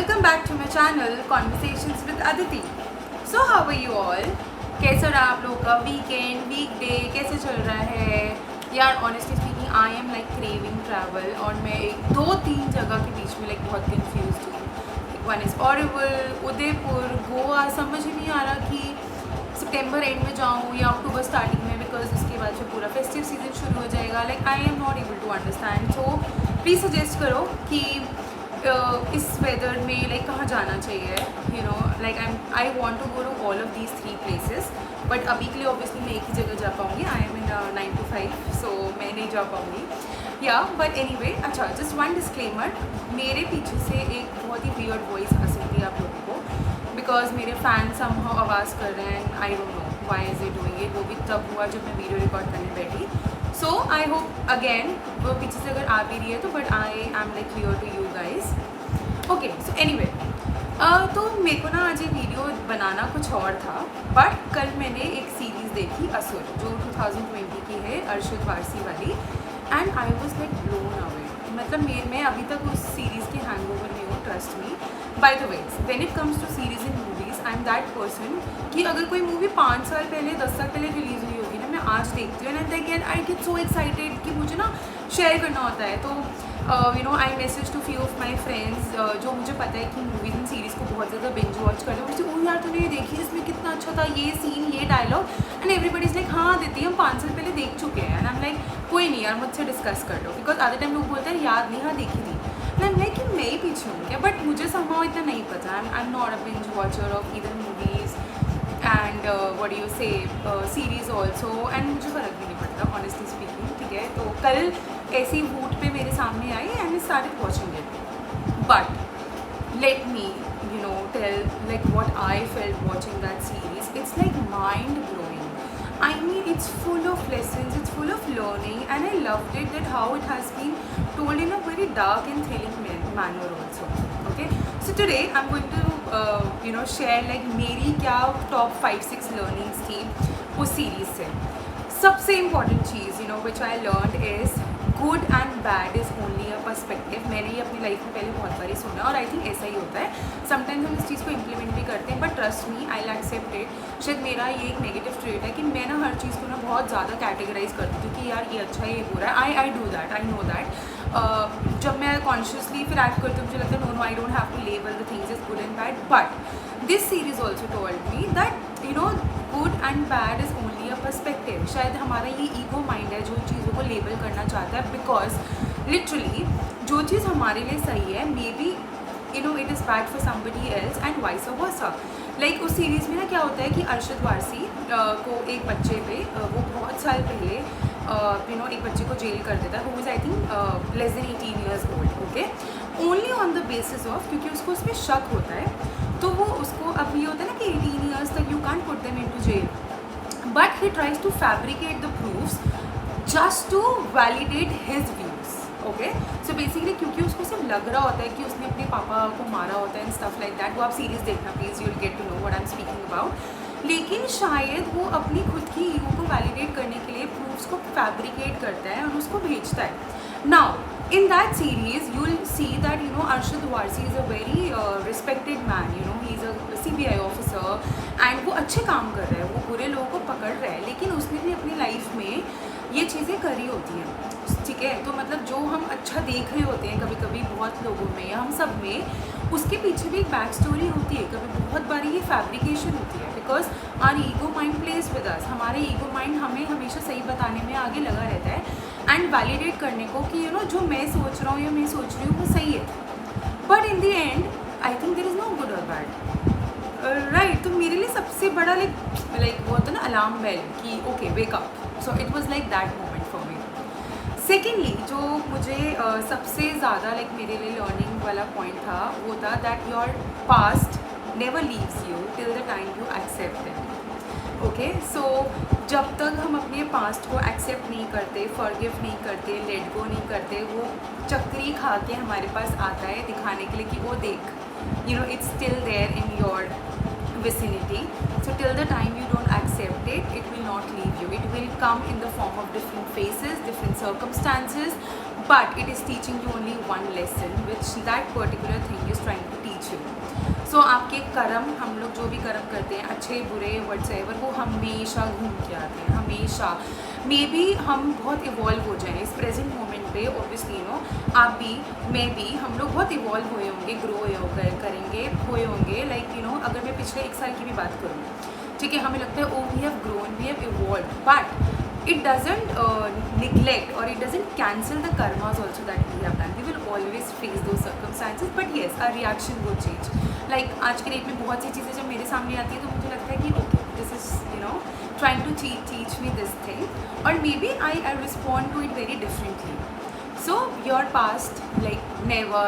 Welcome back to my channel Conversations with Aditi. So how are you all? कैसा रहा आप लोगों का वीकेंड वीकडे कैसे चल रहा है यार? Honestly speaking I am like craving travel और मैं दो तीन जगह के बीच में लाइक बहुत कंफ्यूज हूँ. One is Auroville, Udaipur, Goa. समझ ही नहीं आ रहा कि सितंबर एंड में जाऊँ या अक्टूबर स्टार्टिंग में, बिकॉज उसके बाद जो पूरा फेस्टिव सीजन शुरू हो जाएगा. Like I am not able to understand. So please suggest करो कि इस वेदर में लाइक कहाँ जाना चाहिए. You know like I want to go to all of these 3 places, but अभी के लिए ऑब्वियसली मैं एक ही जगह जा पाऊँगी. आई एम इन 9 to 5, सो मैं नहीं जा पाऊँगी या. बट एनी वे, अच्छा जस्ट वन डिस्क्लेमर, मेरे पीछे से एक बहुत ही वियर्ड वॉइस आ सकती है आप लोगों को, बिकॉज मेरे फैन समहाउ आवाज़ कर रहे हैं. I don't know why is it doing it. वो भी तब हुआ जब मैं वीडियो रिकॉर्ड करने बैठी. सो आई होप अगेन वो पीछे से अगर आ भी रही है तो, but I am like clear to you guys. Okay, so anyway, तो मेरे को ना आज ये वीडियो बनाना कुछ और था, बट कल मैंने एक सीरीज़ देखी असुर, जो 2020 की है, अरशद वारसी वाली. And I was like blown away. मतलब मैं अभी तक उस सीरीज़ के हैंगओवर में हूँ, trust me. By the way, when it comes to series in movies, I am that person कि अगर कोई मूवी 5 साल पहले 10 साल पहले रिलीज़ हुई होगी ना, मैं आज देखती हूँ and I get so excited कि मुझे ना शेयर करना होता है. तो you know I message to few of my friends जो मुझे पता है कि मूवीज़ एंड सीरीज़ को बहुत ज़्यादा बिंज वॉच करते हैं. मुझे ओ यार तूने ये देखी, इसमें कितना अच्छा था ये सीन, ये dialogue. And everybody is like हाँ देती हम 5 साल पहले देख चुके हैं. एंड आई एम लाइक कोई नहीं यार, मुझसे डिस्कस कर लो, बिकॉज आधे टाइम लोग बोलते हैं याद नहीं, हाँ देखी थी. एंड आई एम लाइक कि मैं ही पीछे हूँ क्या. बट मुझे समहाउ इतना नहीं पता. आई am not a binge watcher of either movies and what you से सीरीज़ ऑल्सो. एंड मुझे फ़र्क भी नहीं पड़ता ऑनेस्टली स्पीकिंग. ठीक है, तो कल ऐसी वूट पे मेरे सामने आई and I started watching it. But let me you know tell like what I felt watching that series. It's like mind blowing. I mean, it's full of lessons, it's full of learning, and I loved it that how it has been told in a very dark and thrilling manner also. Okay, so today I'm going to share like मेरी क्या top 5-6 learnings थी उस series से. सबसे important cheese which I learned is good and bad is only a perspective. मैंने ये अपनी life में पहले बहुत बारी सुना और आई थिंक ऐसा ही होता है. समटाइम्स हम इस चीज़ को इम्प्लीमेंट भी करते हैं, but trust me I will accept it. शायद मेरा ये एक नेगेटिव ट्रेट है कि मैं ना हर चीज़ को ना बहुत ज़्यादा कैटेगराइज करती हूँ कि यार ये अच्छा है, ये बुरा है. I do that, I know that. जब मैं कॉन्शियसली फिर एक्ट करती हूँ मुझे लगता है no I don't have to label the things is good and bad. But this series also told me that you know good and bad is only a perspective. शायद हमारा ये ईगो माइंड है जो चीज़ों को लेबल करना चाहता है, बिकॉज लिटरली जो चीज़ हमारे लिए सही है may be it is bad for somebody else and vice versa. Like उस सीरीज़ में ना क्या होता है कि अरशद वारसी को एक बच्चे पे वो बहुत साल पहले एक बच्चे को जेल कर देता है, who is I think less than 18 years old. Okay, only on the basis of, क्योंकि उसको उसमें शक होता है, तो वो उसको अब ये होता है ना कि 18 years तक you can't put them into jail, but he tries to fabricate the proofs just to validate his views. Okay, so basically क्योंकि उसको सिर्फ लग रहा होता है कि उसने अपने पापा को मारा होता है एंड स्टफ लाइक दैट. वो आप सीरीज़ देखना please, you will get to know what I am speaking about. लेकिन शायद वो अपनी खुद की ईगो को वैलिडेट करने के लिए प्रूफ्स को फैब्रिकेट करता है और उसको भेजता है. Now in that series you'll see that Arshad Warsi is a very respected man. He's a CBI officer and वो अच्छे काम कर रहा है, वो बुरे लोगों को पकड़ रहा है, लेकिन उसने भी अपनी लाइफ में ये चीज़ें करी होती हैं. ठीक है, तो मतलब जो हम अच्छा देख रहे होते हैं कभी कभी बहुत लोगों में या हम सब में, उसके पीछे भी एक बैक स्टोरी होती है. कभी बहुत बारी ये फैब्रिकेशन होती है, because our ego mind plays with us. हमारे ईगो माइंड हमें हमेशा सही बताने में आगे लगा रहता है एंड वैलिडेट करने को कि जो मैं सोच रहा हूँ या मैं सोच रही हूँ वो सही है. But in the end I think there is no good और बैड, राइट. तो मेरे लिए सबसे बड़ा लाइक वो होता है ना अलार्म बेल कि okay wake up. So it was like that moment for me. Secondly जो मुझे सबसे ज़्यादा लाइक मेरे लिए लर्निंग वाला पॉइंट था वो था that your past never leaves you till the time you accept it. Okay, so जब तक हम अपने पास्ट को एक्सेप्ट नहीं करते, फॉरगिव नहीं करते, लेट गो नहीं करते, वो चक्री खा के हमारे पास आता है दिखाने के लिए कि वो देख it's still there in your vicinity. So till the time you don't accept it, it will not leave you. It will come in the form of different faces, different circumstances, but it is teaching you only one lesson, which that particular thing is trying to teach teach you. So आपके कर्म, हम लोग जो भी कर्म करते हैं, अच्छे बुरे व्हाट्सएवर, वो हमेशा घूम के आते हैं, हमेशा। मे बी हम बहुत इवॉल्व हो जाएं इस प्रेजेंट मोमेंट पे, ऑब्वियसली आप भी, मैं भी, हम लोग बहुत इवॉल्व हुए होंगे, ग्रो करेंगे हुए होंगे। लाइक अगर मैं पिछले 1 साल की भी बात करूँ, ठीक है, हमें लगता है oh we have grown, we have evolve, but it doesn't neglect or it doesn't cancel the karmas also that we have done. We will always face those circumstances, but yes, our reaction will change. Like आज के date में बहुत सी चीज़ें जब मेरे सामने आती है तो मुझे लगता है कि okay, this is trying to teach me this thing, or maybe I respond to it very differently. So your past, like never,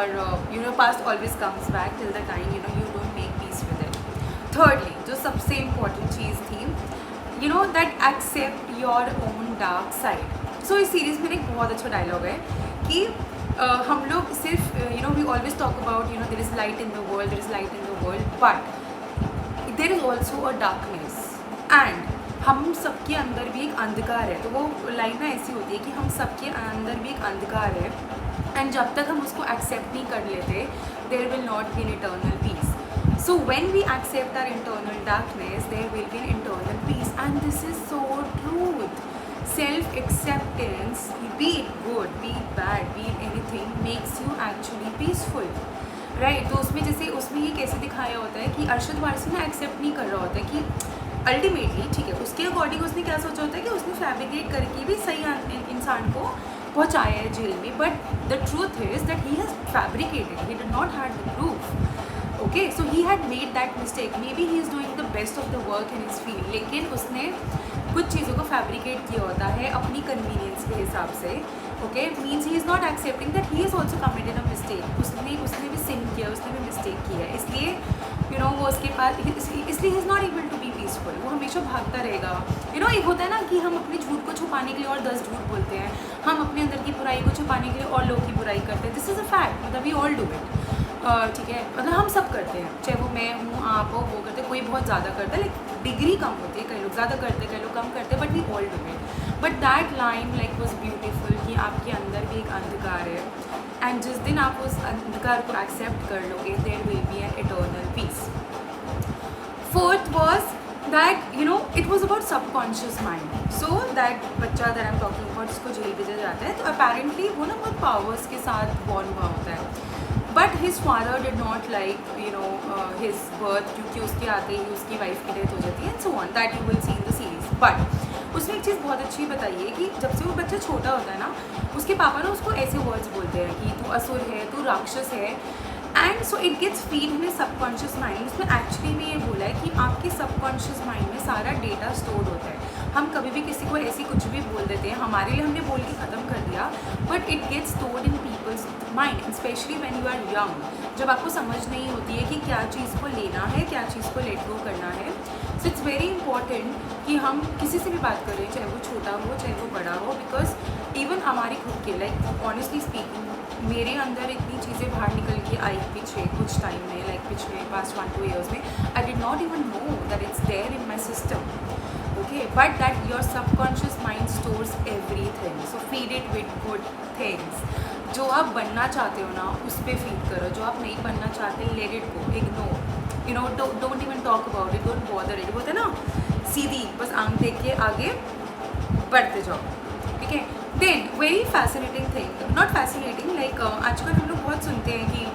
past always comes back till the time you don't make peace with it. Thirdly, जो सबसे important चीज़ थी, that accept your own dark side. So इस series में एक बहुत अच्छा dialogue है कि हम लोग सिर्फ we always talk about there is light in the world, but there is also a darkness, and हम सबके अंदर भी एक अंधकार है। तो वो लाइन ना ऐसी होती है कि हम सबके अंदर भी एक अंधकार है, एंड जब तक हम उसको एक्सेप्ट नहीं कर लेते, there will not be an eternal peace. So when we accept our internal darkness, there will be an internal peace, and this is so truth. Self-acceptance, be it good, be it bad, be it anything, makes you actually peaceful, right? तो उसमें ये कैसे दिखाया होता है कि अरशद वारसी ना accept नहीं कर रहा होता है कि अल्टीमेटली, ठीक है, उसके अकॉर्डिंग उसने क्या सोचा होता है कि उसने फैब्रिकेट करके भी सही इंसान को पहुँचाया है जेल में, but the truth is that he has fabricated, he did not have the proof. Okay, so he had made that mistake, may be he is doing the best of the work in his field, लेकिन उसने कुछ चीज़ों को fabricate किया होता है अपनी convenience के हिसाब से. Okay, means he is not accepting that he is also committed a mistake. उसने भी सिन किया, उसने भी मिस्टेक किया, इसलिए वो उसके पास, इसलिए he is not able to be peaceful. वो हमेशा भागता रहेगा. एक होता है ना कि हम अपने झूठ को छुपाने के लिए और 10 झूठ बोलते हैं, हम अपने अंदर की बुराई को छुपाने के लिए और लोग की बुराई करते हैं. दिस इज़ अ फैक्ट, मतलब वी ऑल डू इट. ठीक है, मतलब हम सब करते हैं, चाहे वो मैं हूँ, आप हो, वो करते हैं, कोई बहुत ज़्यादा करता है, लाइक डिग्री कम होती है, कई लोग ज़्यादा करते हैं, कई लोग कम करते हैं, but we all do it. But that line like was beautiful कि आपके अंदर भी एक अंधकार है, एंड जिस दिन आप उस अंधकार को एक्सेप्ट कर लोगे, there will be an eternal peace. Fourth was that it was about subconscious mind. So that बच्चा that I'm talking about, जिसको जेल भेजा जाता है, तो apparently वो ना बहुत पावर्स के साथ बॉर्न हुआ होता है, but his father did not like his birth, क्योंकि उसके आते ही उसकी वाइफ की डेथ हो जाती है, and so on, that you will see in the series. But उसमें एक चीज़ बहुत अच्छी बताई है कि जब से वो बच्चा छोटा होता है ना, उसके पापा ना उसको ऐसे वर्ड्स बोलते हैं कि तू असुर है, तू राक्षस है, and so it gets feed in subconscious mind. उसमें एक्चुअली में ये बोला है कि आपके सबकॉन्शियस माइंड में सारा डेटा स्टोर होता है. हम कभी भी किसी को ऐसी कुछ भी बोल देते हैं, हमारे लिए हमने बोल के ख़त्म कर दिया, but it gets stored in people's mind, specially when you are young, जब आपको समझ नहीं होती है कि क्या चीज़ को लेना है, क्या चीज़ को लेट गो करना है. सो इट्स वेरी इंपॉर्टेंट कि हम किसी से भी बात करें, चाहे वो छोटा हो चाहे वो बड़ा हो, बिकॉज इवन हमारे खुद के, लाइक ऑनेस्टली स्पीकिंग, मेरे अंदर इतनी चीज़ें बाहर निकल के आई पिछले कुछ टाइम में, लाइक पिछले पास्ट 1-2 years में, I did not even know that it's there in my system. Okay, but that your subconscious mind stores everything, so feed it with good things. जो आप बनना चाहते हो ना, उस पर फीड करो. जो आप नहीं बनना चाहते, let it go, ignore, don't even talk about it, don't bother it. बोलते ना, सीधी बस आंख देख के आगे बढ़ते जाओ. ठीक है. Then very fascinating thing, not fascinating, like आजकल हम लोग बहुत सुनते हैं कि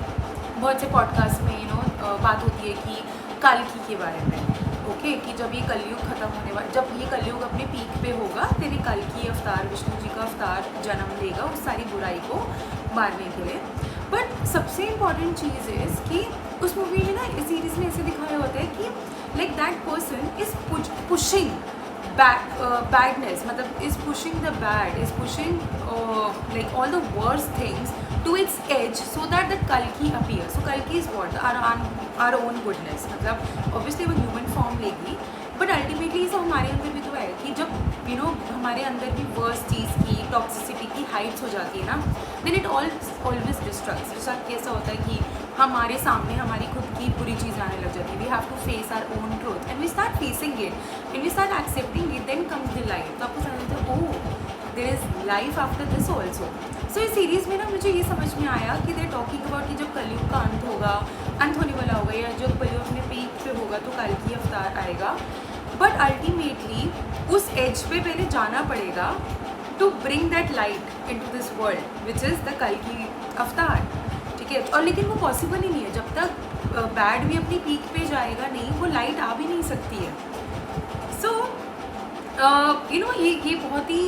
बहुत से पॉडकास्ट में बात होती है कि कल्कि के बारे में. ओके, कि जब ये कलयुग ख़त्म होने वाला, जब ये कलयुग अपने पीक पे होगा, तेरे कल्कि अवतार, विष्णु जी का अवतार जन्म लेगा उस सारी बुराई को मारने के लिए. बट सबसे इम्पॉर्टेंट चीज़ इज़ कि उस मूवी में ना, इस सीरीज़ में ऐसे दिखाया होता है कि like that person is pushing badness, मतलब is pushing the bad, is pushing like all the worst things to its edge so that the Kalki appears. So Kalki is what? Our own goodness. मतलब obviously वो human form लेगी, but ultimately ये हमारे अंदर भी तो है कि जब हमारे अंदर भी वर्स्ट चीज़ की, टॉक्सिसिटी की हाइट्स हो जाती है ना, देन इट ऑलवेज डिस्ट्रक्ट्स. के साथ कैसा होता है कि हमारे सामने हमारी खुद की बुरी चीज़ें आने लग जाती है. We have to face our own truth, and we start facing it, and we start accepting it, then comes the life. तो आपको समझ आता है, oh there is life after this also. So इस सीरीज़ में ना मुझे ये समझ में आया कि दे टॉकिंग अबाउट कि जब कलयुग का अंत होगा, अंत होने वाला होगा, या जब कलियुग अपने पीक पे होगा तो कल्कि अवतार आएगा। बट अल्टीमेटली उस एज पे पहले जाना पड़ेगा to bring that light into this world which is the कल्कि अवतार, ठीक है। और लेकिन वो पॉसिबल ही नहीं है, जब तक बैड भी अपनी पीक पे जाएगा नहीं, वो लाइट आ भी नहीं सकती है। सो यू नो ये बहुत ही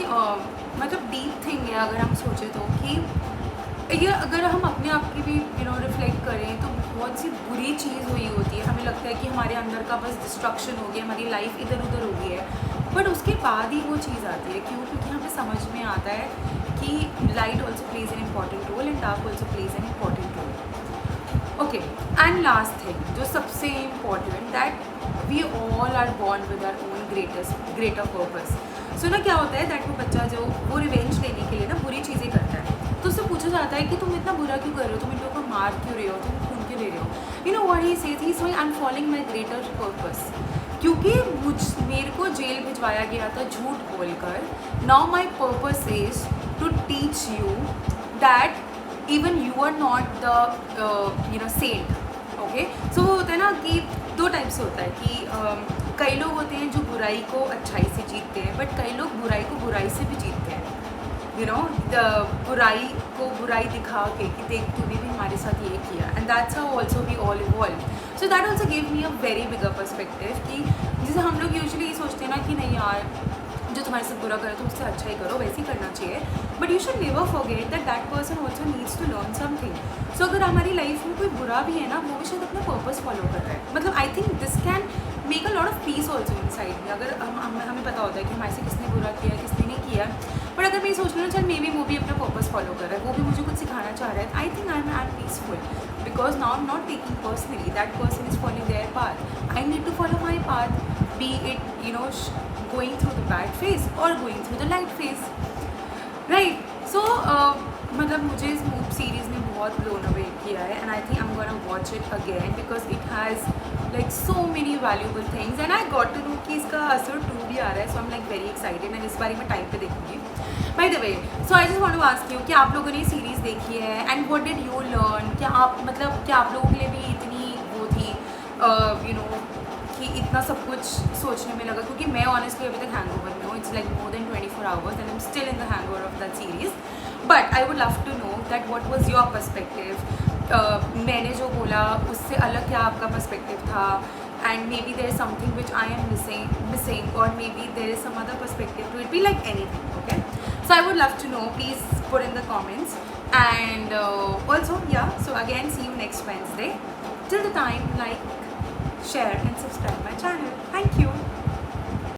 मतलब डीप थिंग है अगर हम सोचें तो, कि ये अगर हम अपने आप की भी रिफ्लेक्ट करें तो बहुत सी बुरी चीज़ हुई होती है, हमें लगता है कि हमारे अंदर का बस डिस्ट्रक्शन हो गया, हमारी लाइफ इधर उधर हो गई है, बट उसके बाद ही वो चीज़ आती है। क्यों? क्योंकि हमें समझ में आता है कि light also plays an important role and dark also plays an important role. Okay, and last thing जो सबसे important, that we all are born with our own greater purpose. So ना क्या होता है दैट वो बच्चा जो वो रिवेंज लेने के लिए ना बुरी चीज़ें करता है, तो उससे पूछा जाता है कि तुम इतना बुरा क्यों कर रहे हो, तुम इन लोगों को मार क्यों रहे हो, तुम खून क्यों ले रहे हो। You know what he says, he saying I am following my greater purpose, क्योंकि मेरे को जेल भिजवाया गया था झूठ बोलकर। Now my purpose is to teach you that even you are not the saint. Okay, so वो होता है ना कि दो टाइप से होता है कि कई लोग होते हैं जो बुराई को अच्छाई से जीतते हैं, बट कई लोग बुराई को बुराई से भी जीतते हैं। यू नो बुराई को बुराई दिखा के कि देख तूने भी हमारे साथ ये किया, and that's how also we all evolve. So that also give me a very bigger perspective, कि जैसे हम लोग यूजुअली ये सोचते हैं ना कि नहीं यार जो तुम्हारे साथ बुरा करे तो उससे अच्छा ही करो, वैसे ही करना चाहिए, but you should never forget that that person also needs to learn something. So अगर हमारी लाइफ में कोई बुरा भी है ना, वो भी शायद अपना पर्पस फॉलो कर रहा है। मतलब I think this can make a lot of peace also in side में, अगर हमें पता होता है कि हमारे से किसने बुरा किया किसने नहीं किया, बट अगर मैं ये सोच रही हूँ चल मे बी वो भी अपना पर्पस फॉलो कर रहा है, वो भी मुझे कुछ सिखाना चाह रहा है, I think I am peaceful, because now I am not taking personally that person is following their path, I need to follow my path, be it you know going through the bad phase or going through the light phase, right? So मतलब मुझे इस move series ने बहुत blown away किया है, and I think I'm gonna watch it again because it has like so many valuable things, and I got to know कि इसका असर 2 भी आ रहा है, so I'm like very excited, and इस बारी मैं टाइम पे देखूँगी। By the way, so I just want to ask you कि आप लोगों ने सीरीज़ देखी है, and what did you learn? क्या आप मतलब क्या आप लोगों के लिए भी इतनी वो थी you know कि इतना सब कुछ सोचने में लगा? क्योंकि मैं ऑनेस्टली अभी तक हैंगओवर में हूँ, it's like more than 24 hours and I am still in the hangover of that series, but I would love to know that what was your perspective. मैंने जो बोला उससे अलग क्या आपका पर्सपेक्टिव था, and maybe there is something which I am missing और maybe there is some other perspective to it, be like anything, okay? So I would love to no, please put in the comments, and also या so again see you next Wednesday. Till the time, like, share and subscribe my channel.